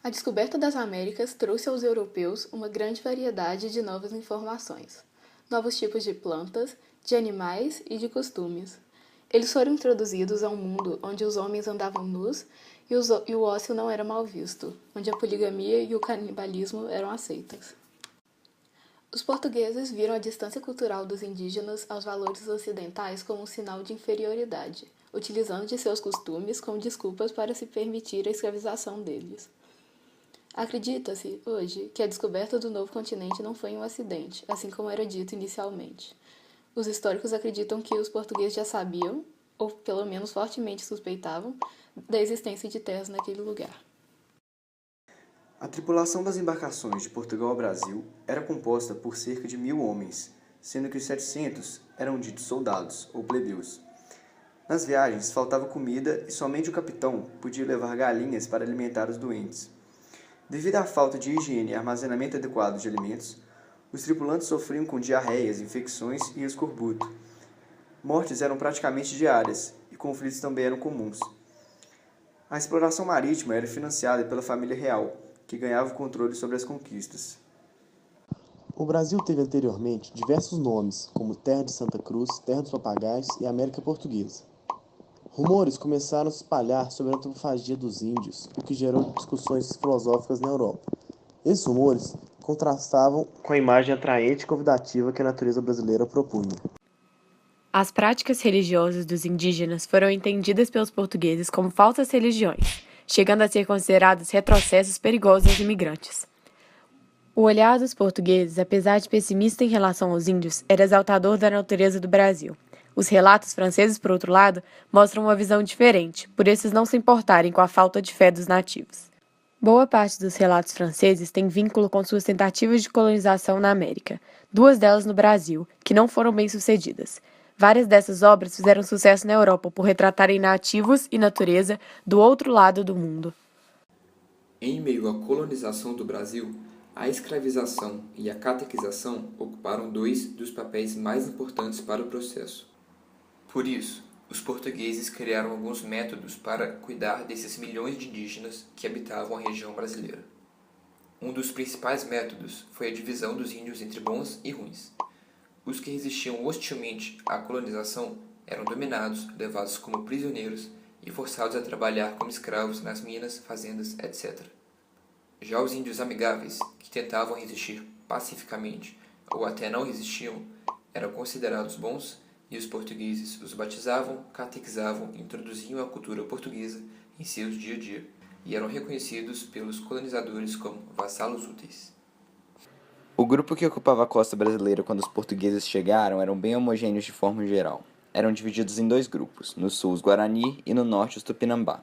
A descoberta das Américas trouxe aos europeus uma grande variedade de novas informações, novos tipos de plantas, de animais e de costumes. Eles foram introduzidos a um mundo onde os homens andavam nus e o ócio não era mal visto, onde a poligamia e o canibalismo eram aceitas. Os portugueses viram a distância cultural dos indígenas aos valores ocidentais como um sinal de inferioridade, utilizando de seus costumes como desculpas para se permitir a escravização deles. Acredita-se, hoje, que a descoberta do novo continente não foi um acidente, assim como era dito inicialmente. Os históricos acreditam que os portugueses já sabiam, ou pelo menos fortemente suspeitavam, da existência de terras naquele lugar. A tripulação das embarcações de Portugal ao Brasil era composta por cerca de 1.000 homens, sendo que os 700 eram ditos soldados, ou plebeus. Nas viagens faltava comida e somente o capitão podia levar galinhas para alimentar os doentes. Devido à falta de higiene e armazenamento adequado de alimentos, os tripulantes sofriam com diarreias, infecções e escorbuto. Mortes eram praticamente diárias e conflitos também eram comuns. A exploração marítima era financiada pela família real, que ganhava o controle sobre as conquistas. O Brasil teve anteriormente diversos nomes, como Terra de Santa Cruz, Terra dos Papagaios e América Portuguesa. Rumores começaram a se espalhar sobre a antropofagia dos índios, o que gerou discussões filosóficas na Europa. Esses rumores contrastavam com a imagem atraente e convidativa que a natureza brasileira propunha. As práticas religiosas dos indígenas foram entendidas pelos portugueses como falsas religiões, chegando a ser considerados retrocessos perigosos aos imigrantes. O olhar dos portugueses, apesar de pessimista em relação aos índios, era exaltador da natureza do Brasil. Os relatos franceses, por outro lado, mostram uma visão diferente, por esses não se importarem com a falta de fé dos nativos. Boa parte dos relatos franceses tem vínculo com suas tentativas de colonização na América, 2 delas no Brasil, que não foram bem-sucedidas. Várias dessas obras fizeram sucesso na Europa por retratarem nativos e natureza do outro lado do mundo. Em meio à colonização do Brasil, a escravização e a catequização ocuparam 2 dos papéis mais importantes para o processo. Por isso, os portugueses criaram alguns métodos para cuidar desses milhões de indígenas que habitavam a região brasileira. Um dos principais métodos foi a divisão dos índios entre bons e ruins. Os que resistiam hostilmente à colonização eram dominados, levados como prisioneiros e forçados a trabalhar como escravos nas minas, fazendas, etc. Já os índios amigáveis, que tentavam resistir pacificamente ou até não resistiam, eram considerados bons e os portugueses os batizavam, catequizavam e introduziam a cultura portuguesa em seus dia a dia e eram reconhecidos pelos colonizadores como vassalos úteis. O grupo que ocupava a costa brasileira quando os portugueses chegaram eram bem homogêneos de forma geral. Eram divididos em 2 grupos, no sul os Guarani e no norte os Tupinambá,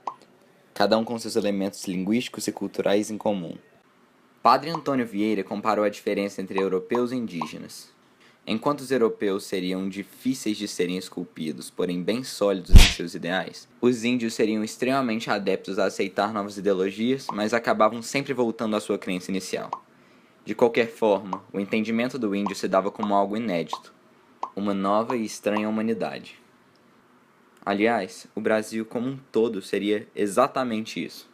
cada um com seus elementos linguísticos e culturais em comum. Padre Antônio Vieira comparou a diferença entre europeus e indígenas. Enquanto os europeus seriam difíceis de serem esculpidos, porém bem sólidos em seus ideais, os índios seriam extremamente adeptos a aceitar novas ideologias, mas acabavam sempre voltando à sua crença inicial. De qualquer forma, o entendimento do índio se dava como algo inédito, uma nova e estranha humanidade. Aliás, o Brasil como um todo seria exatamente isso.